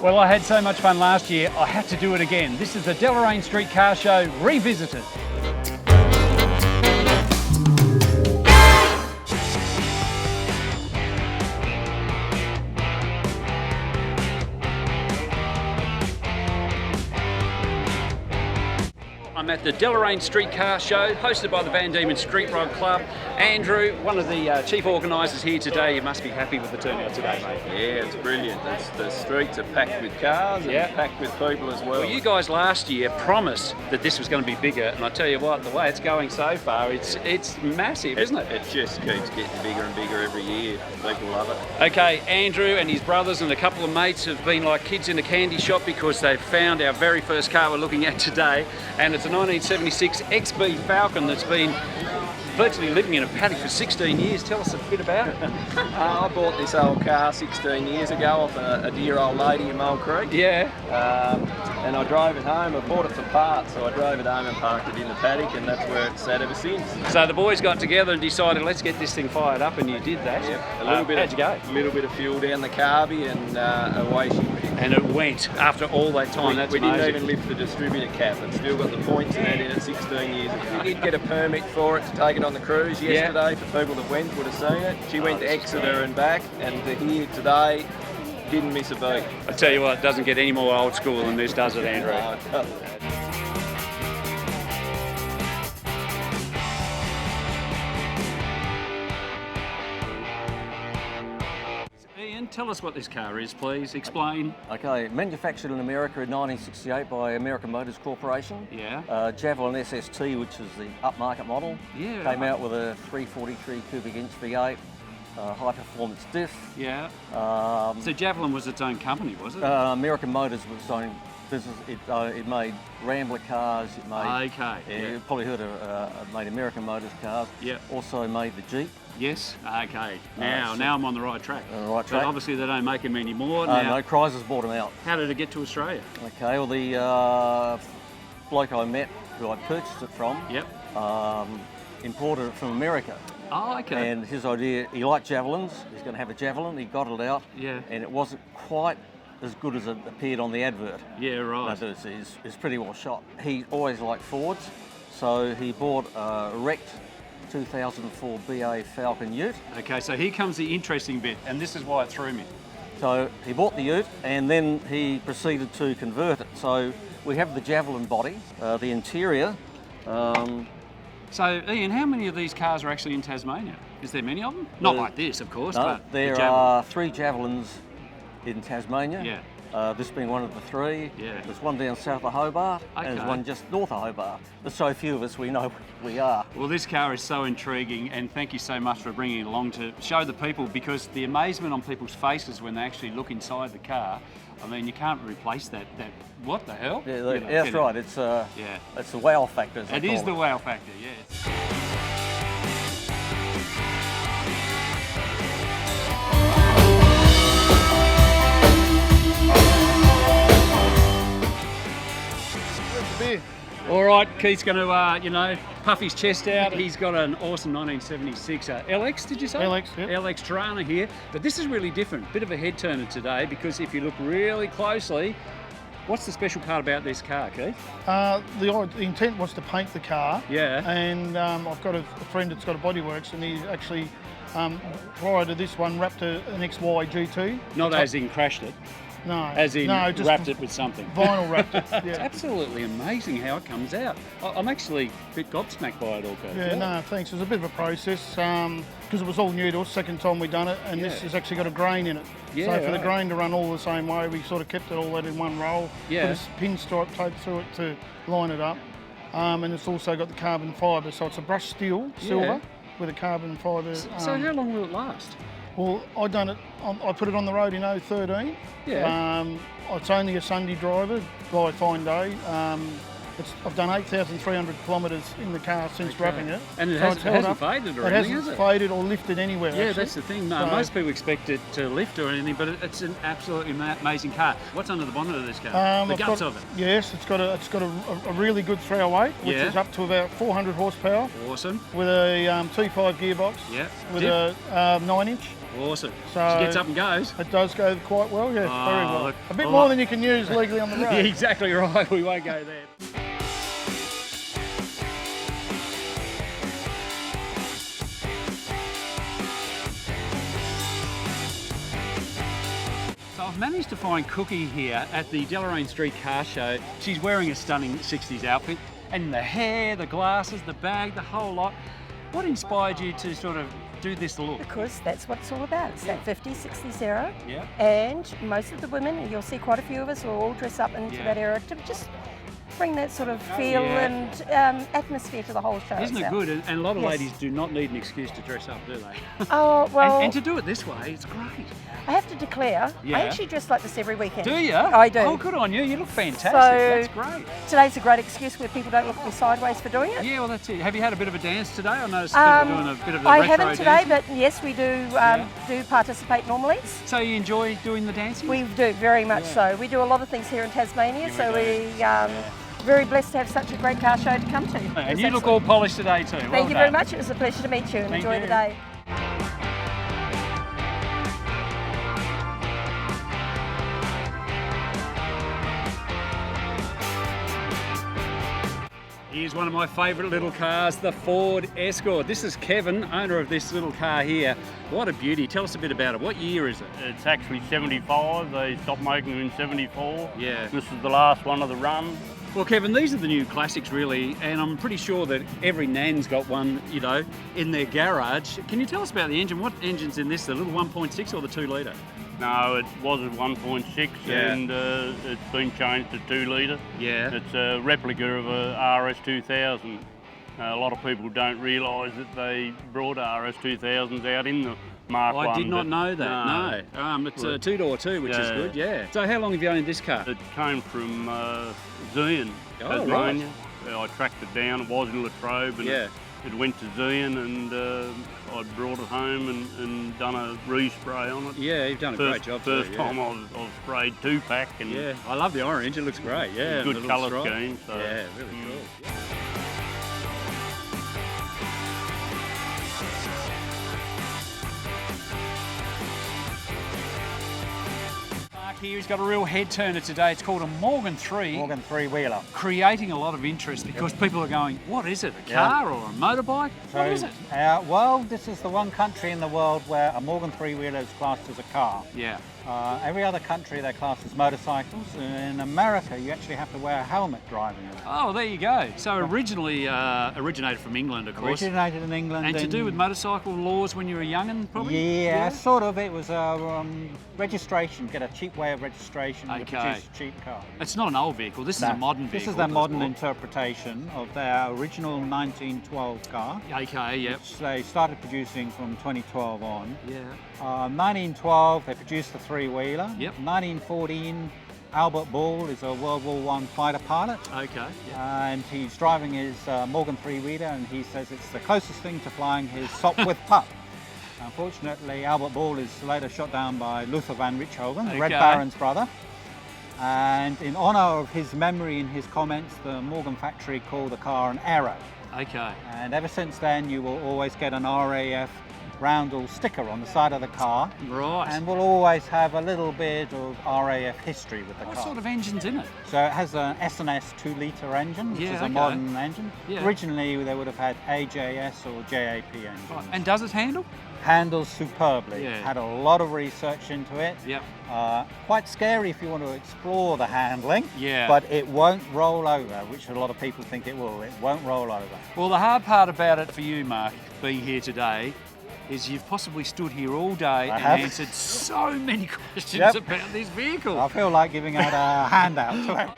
Well, I had so much fun last year, I had to do it again. This is the Deloraine Street Car Show Revisited. I'm at the Deloraine Street Car Show, hosted by the Diemens Street Rod Club. Andrew, one of the chief organisers here today. You must be happy with the turnout today, mate. Yeah, it's brilliant. The streets are packed with cars and packed with people as well. Well, you guys last year promised that this was going to be bigger, and I tell you what, the way it's going so far, it's massive, isn't it? It just keeps getting bigger and bigger every year. People love it. Okay, Andrew and his brothers and a couple of mates have been like kids in a candy shop because they've found our very first car we're looking at today, and it's a 1976 XB Falcon that's been virtually living in a paddock for 16 years. Tell us a bit about it. I bought this old car 16 years ago off a dear old lady in Mole Creek. Yeah. And I drove it home. I bought it for parts, so I drove it home and parked it in the paddock, and that's where it's sat ever since. So the boys got together and decided, let's get this thing fired up, and you did that. Yeah. How'd you go? A little bit of fuel down the carby, and away she went. And it went after all that time. We didn't even lift the distributor cap. It's still got the points and that in it 16 years ago. We did get a permit for it to take it on the cruise yesterday. For people that went would have seen it. She went to Exeter and back, and to here today, didn't miss a beat. I tell you what, it doesn't get any more old school than this, does it, Andrew? No. Ian, tell us what this car is, please. Explain. Okay, manufactured in America in 1968 by American Motors Corporation. Yeah. Javelin SST, which is the upmarket model. Yeah. Came out with a 343 cubic inch V8, high performance diff. Yeah. So Javelin was its own company, was it? American Motors was its own business. It made Rambler cars. It made. Okay. Yeah, you've probably heard of it made American Motors cars. Yeah. Also made the Jeep. Yes. Okay. Now I'm on the right track. On the right track. But obviously they don't make them anymore. No, Chrysler's bought them out. How did it get to Australia? Okay. Well, the bloke I met, who I purchased it from, imported it from America. Oh, okay. And his idea, he liked Javelins. He's going to have a Javelin. He got it out. Yeah. And it wasn't quite as good as it appeared on the advert. Yeah, right. No, it's pretty well shot. He always liked Fords, so he bought a wrecked 2004 BA Falcon Ute. Okay, so here comes the interesting bit, and this is why it threw me. So he bought the Ute, and then he proceeded to convert it. So we have the Javelin body, the interior. So, Ian, how many of these cars are actually in Tasmania? Is there many of them? Not like this, of course, No, but there are 3 Javelins in Tasmania. Yeah. This being one of the 3. Yeah. There's one down south of Hobart, and there's one just north of Hobart. There's so few of us, we know we are. Well, this car is so intriguing, and thank you so much for bringing it along to show the people, because the amazement on people's faces when they actually look inside the car, I mean, you can't replace that what the hell? Yeah, You know, that's right. It's the wow factor. It is the wow factor, yes. All right, Keith's going to, puff his chest out. He's got an awesome 1976 LX, did you say? LX, yep. LX Tirana here. But this is really different. Bit of a head turner today, because if you look really closely, what's the special part about this car, Keith? The intent was to paint the car. Yeah. And I've got a friend that's got a bodyworks, and he actually, prior to this one, wrapped an XY GT. Not as in crashed it. No. As in no, just wrapped it with something. Vinyl wrapped it, yeah. It's absolutely amazing how it comes out. I'm actually a bit gobsmacked by it all, Keith. Yeah, no, thanks. It was a bit of a process, because it was all new to us, second time we've done it, and this has actually got a grain in it. Yeah, so for the grain to run all the same way, we sort of kept it all that in one roll. Yeah. Put a pinstripe tape through it to line it up. And it's also got the carbon fibre, so it's a brushed steel, silver, with a carbon fibre. So how long will it last? Well, I put it on the road in 2013. Yeah. It's only a Sunday driver by fine day. I've done 8,300 kilometres in the car since wrapping it. And it so hasn't faded or anything, has it? It hasn't faded or lifted anywhere, Yeah, actually. that's the thing. No, most people expect it to lift or anything, but it's an absolutely amazing car. What's under the bonnet of this car? The guts of it? Yes, it's got a really good 308, which is up to about 400 horsepower. Awesome. With a T5 gearbox. Yeah. With a 9-inch. Awesome. So she gets up and goes. It does go quite well, yes, very well. look, A bit well, more than you can use legally on the road. Yeah, exactly right. We won't go there. So I've managed to find Cookie here at the Deloraine Street car show. She's wearing a stunning 60s outfit, and the hair, the glasses, the bag, the whole lot. What inspired you to sort of do this look? Because that's what it's all about. It's that 50s, 60s era. Yeah. And most of the women, you'll see quite a few of us, will all dress up into that era to just bring that sort of feel and atmosphere to the whole show. Isn't it itself. good? And a lot of ladies do not need an excuse to dress up, do they? Oh, well. And to do it this way, it's great. I have to declare, Yeah. I actually dress like this every weekend. Do you? I do. Oh, good on you. You look fantastic. So, That's great. Today's a great excuse where people don't look at me sideways for doing it. Yeah, well, that's it. Have you had a bit of a dance today? I noticed people doing a bit of the I retro haven't today, dancing. but yes, we do participate normally. So you enjoy doing the dancing? We do, very much so. We do a lot of things here in Tasmania, so we very blessed to have such a great car show to come to. And you look all polished today too. Thank you very much. It was a pleasure to meet you and Thank enjoy you. the day. Here's one of my favourite little cars, the Ford Escort. This is Kevin, owner of this little car here. What a beauty. Tell us a bit about it. What year is it? It's actually 75. They stopped making them in 74. Yeah. This is the last one of the run. Well, Kevin, these are the new classics, really, and I'm pretty sure that every nan's got one, you know, in their garage. Can you tell us about the engine? What engine's in this, the little 1.6 or the 2 litre? No, it was a 1.6 and it's been changed to 2 litre. Yeah. It's a replica of a RS2000. A lot of people don't realise that they brought RS2000s out in the Mark 1. I did not know that, no. It's a 2-door too, which is good, yeah. So how long have you owned this car? It came from Zion, Oh, Tasmania. I tracked it down, it was in Latrobe, and Yeah. it went to Zion, and I brought it home and done a respray on it. Yeah, you've done a great job too, First time I've sprayed 2-pack, and Yeah, I love the orange, it looks great, yeah. good the little colour stripe. scheme. So, Yeah, really cool. Mark here, he's got a real head turner today. It's called a Morgan 3. Morgan three-wheeler. Creating a lot of interest because people are going, what is it, a car or a motorbike? What is it? Well, this is the one country in the world where a Morgan three-wheeler is classed as a car. Yeah. Every other country they're classed as motorcycles. In America, you actually have to wear a helmet driving them. Oh, there you go. So originally originated from England, of course. Originated in England. And to do with motorcycle laws when you were a young'un, probably? Yeah, sort of. It was a registration, get a cheap way of registration to Okay. produce a cheap car. It's not an old vehicle. This is a modern vehicle. This is their modern interpretation of their original 1912 car, Okay, yep. which they started producing from 2012 on. Yeah. 1912, they produced the three-wheeler. Yep. 1914, Albert Ball is a World War I fighter pilot. Okay. Yep. And he's driving his Morgan three-wheeler, and he says it's the closest thing to flying his Sopwith pup. Unfortunately, Albert Ball is later shot down by Luther van Richthofen, the Red Okay. Baron's brother. And in honour of his memory and his comments, the Morgan factory called the car an Arrow. Okay. And ever since then, you will always get an RAF roundel sticker on the side of the car. Right. And we'll always have a little bit of RAF history with the What car. sort of engine's in it? So it has an S&S 2-litre engine, which Yeah, is a okay. modern engine. Yeah. Originally, they would have had AJS or JAP engines. Right. And does it handle? Handles superbly. Yeah. Had a lot of research into it. Yep. Quite scary if you want to explore the handling. Yeah. But it won't roll over, which a lot of people think it will. It won't roll over. Well, the hard part about it for you, Mark, being here today, is you've possibly stood here all day and have. answered so many questions Yep. about this vehicle. I feel like giving out a handout to it.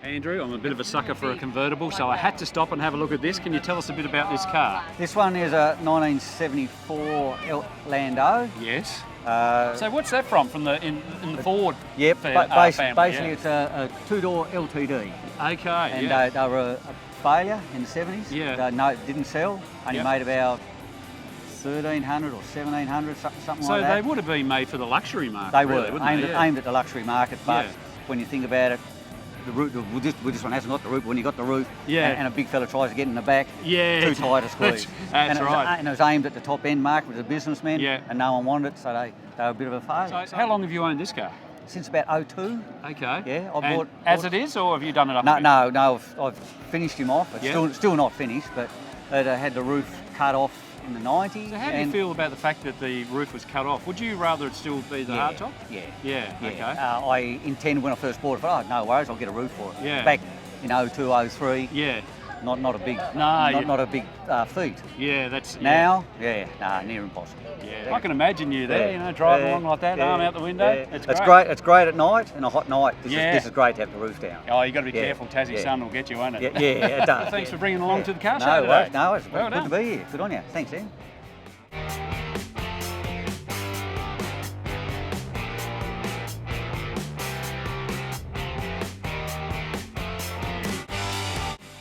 Andrew, I'm a bit of a sucker for a convertible, so I had to stop and have a look at this. Can you tell us a bit about this car? This one is a 1974 Lando. Yes. Uh, So what's that from the in the Ford yep, family? basically it's a two-door LTD. Okay, And yeah. they were a failure in the 70s. Yeah. No, it didn't sell. Only Yep. made about 1,300 or 1,700, something So like that. they would have been made for the luxury market. They really, were wouldn't aimed, they? at, aimed at the luxury market, but Yeah. when you think about it, the roof. Well, this one hasn't got the roof. When you got the roof, Yeah. and a big fella tries to get in the back, Yeah. too tight to squeeze. That's right. And it was aimed at the top end. Mark was a businessman, Yeah. and no one wanted it, so they were a bit of a failure. So how long have you owned this car? Since about 02. Okay. Yeah, I And bought as it is, or have you done it up? No, a bit? no, I've finished him off. It's Yeah. still not finished, but it had the roof cut off in the 90s. So how do you feel about the fact that the roof was cut off? Would you rather it still be the hard top? Yeah. Yeah. Yeah. Okay. I intended when I first bought it, no worries, I'll get a roof for it. Yeah. Back in 02, 03, Yeah. not a big, No, not a big feat. Yeah. That's Now, near impossible. Yeah. I can imagine you there, you know, driving along like that, arm out the window. Yeah. It's It's great. great. It's great at night and a hot night. Yeah. This is great to have the roof down. Oh, you got to be Yeah. careful. Tassie Yeah. sun will get you, won't it? Yeah, it does. Well, thanks for bringing along to the car show No today. worries. No, it's Well good done. to be here. Good on you. Thanks, Ian.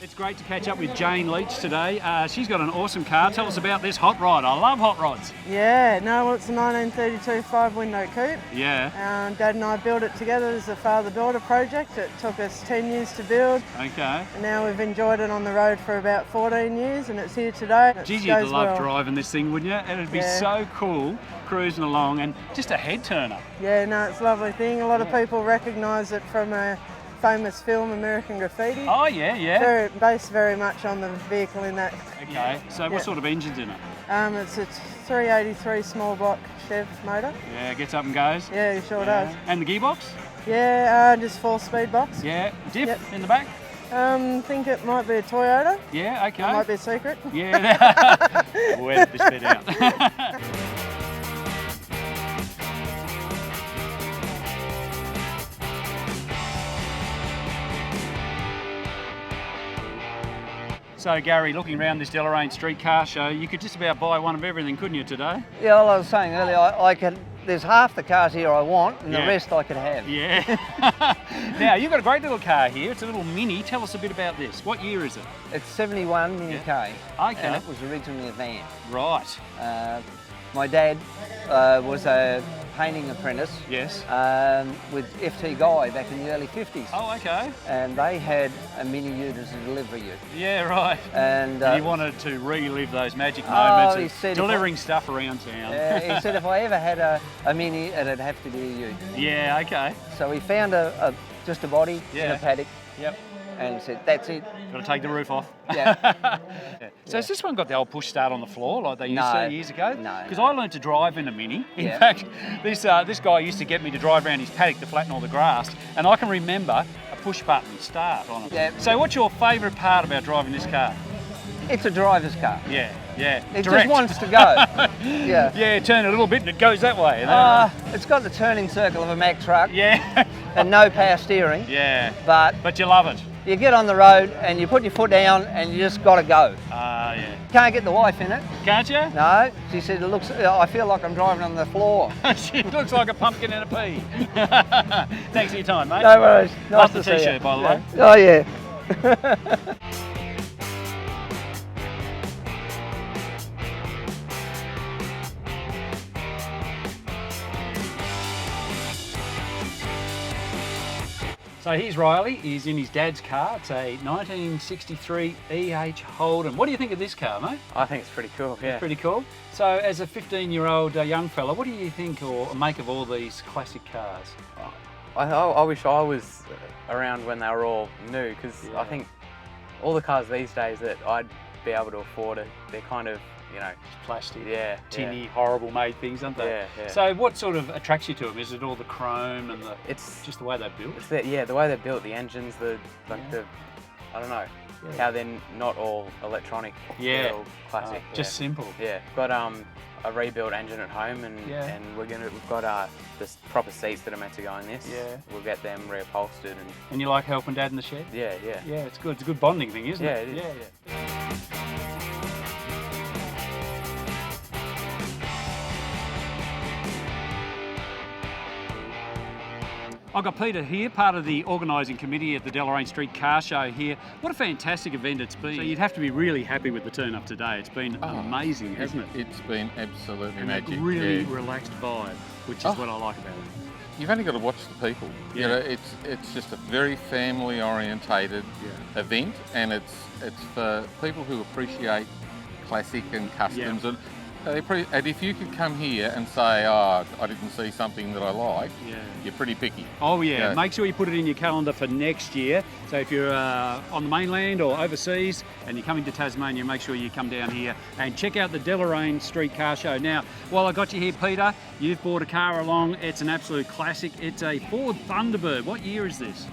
It's great to catch up with Jane Leach today. She's got an awesome car. Tell us about this hot rod. I love hot rods. Yeah, no, well, it's a 1932 5-window coupe. Yeah. Dad and I built it together as a father-daughter project. It took us 10 years to build. Okay. And now we've enjoyed it on the road for about 14 years, and it's here today. It Geez, goes you'd love well. driving this thing, wouldn't you? It'd be Yeah. so cool cruising along, and just a head turner. Yeah, no, it's a lovely thing. A lot of people recognise it from a famous film, American Graffiti. Oh, yeah. Based very much on the vehicle in that. Okay. So Yeah. what sort of engine's in it? It's a 383 small block Chev motor. Yeah, gets up and goes. Yeah, it sure does. And the gearbox? Yeah, just 4-speed box. Yeah. Diff Yep. in the back? Think it might be a Toyota. Yeah, okay. It might be a secret. Yeah. We'll edit this bit out. So Gary, looking around this Deloraine Street car show, you could just about buy one of everything, couldn't you, today? Yeah, well, I was saying earlier, I can. There's half the cars here I want, and Yeah. the rest I could have. Yeah. Now, you've got a great little car here. It's a little Mini. Tell us a bit about this. What year is it? It's 71 Mini K. Okay. And it was originally a van. Right. My dad was a painting apprentice Yes. with FT Guy back in the early 50s. Oh, okay. And they had a Mini Ute as a delivery ute. Yeah, right. And He wanted to relive those magic Oh, moments he of said if delivering stuff around town. he said if I ever had a Mini, it'd have to be a ute. Yeah, okay. So he found just a body in Yeah. a paddock Yep. and said, that's it. Got to take the roof off. Yeah. Yeah. So has this one got the old push start on the floor like they used No. to years ago? No, Because no. I learned to drive in a Mini. In Yeah. fact, this guy used to get me to drive around his paddock to flatten all the grass, and I can remember a push button start on it. Yeah. So what's your favourite part about driving this car? It's a driver's car. Yeah, yeah. It direct. just wants to go. Yeah. Yeah, turn a little bit and it goes that way. And then, It's got the turning circle of a Mack truck yeah. and no power steering, Yeah. but You love it. you get on the road and you put your foot down and you just got to go. Yeah. Can't get the wife in it. Can't you? No, she said it looks. I feel like I'm driving on the floor. She looks like a pumpkin in a pea. Thanks for your time, mate. No worries. Nice Love to the see you. t-shirt, by the way. Oh yeah. So here's Riley. He's in his dad's car. It's a 1963 EH Holden. What do you think of this car, mate? I think it's pretty cool, yeah. Pretty cool. So as a 15-year-old young fella, what do you think or make of all these classic cars? I wish I was around when they were all new, because Yeah. I think all the cars these days that I'd be able to afford it, they're kind of, you know, Plastic, yeah, tinny, horrible made things, aren't they? Yeah, yeah. So what sort of attracts you to them? Is it all the chrome and It's just the way they're built? It's the way they're built, the engines, I don't know, how they're not all electronic. Yeah. They're all classic. Just yeah. simple. Yeah, got a rebuilt engine at home, and Yeah. and we've got the proper seats that are meant to go in this. Yeah. We'll get them reupholstered, and And you like helping Dad in the shed? yeah. Yeah, it's good. It's a good bonding thing, isn't Yeah, it? it is. Yeah. I've got Peter here, part of the organising committee at the Deloraine Street Car Show here. What a fantastic event it's been. So you'd have to be really happy with the turn up today. It's been amazing, hasn't it? It's been absolutely And magic. a really yeah. relaxed vibe, which is what I like about it. you've only got to watch the people. Yeah. You know, it's just a very family orientated event, and it's for people who appreciate classic and customs. Yeah. And if you could come here and say, oh, I didn't see something that I like, you're pretty picky. Oh yeah, Yeah. make sure you put it in your calendar for next year. So if you're on the mainland or overseas and you're coming to Tasmania, make sure you come down here and check out the Deloraine Street Car Show. Now, while I got you here, Peter, you've brought a car along. It's an absolute classic. It's a Ford Thunderbird. What year is this?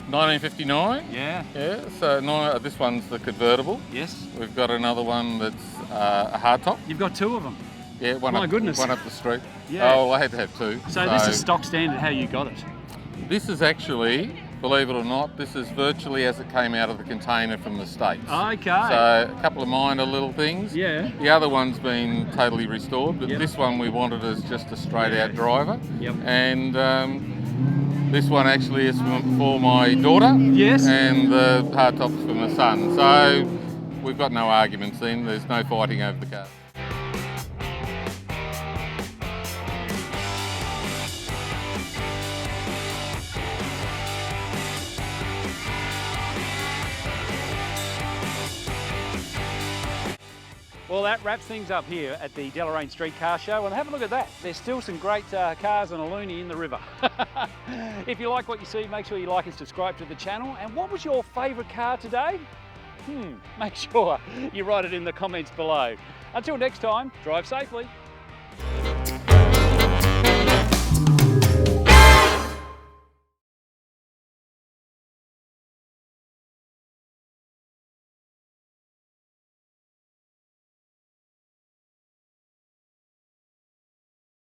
1959. Yeah. Yeah, so this one's the convertible. Yes. We've got another one that's a hardtop. You've got two of them. Yeah, one My up, goodness. one up the street. Yeah. Oh, well, I had to have two. So this is stock standard, how you got it? This is actually, believe it or not, this is virtually as it came out of the container from the States. Okay. So a couple of minor little things. Yeah. The other one's been totally restored, but Yep. this one we wanted as just a straight out driver. Yep. And this one actually is for my daughter. Yes. And the hardtop's for my son. So we've got no arguments then. There's no fighting over the car. Well, that wraps things up here at the Deloraine Street Car Show, and have a look at that. There's still some great cars on a loonie in the river. If you like what you see, make sure you like and subscribe to the channel. And what was your favourite car today? Make sure you write it in the comments below. Until next time, drive safely.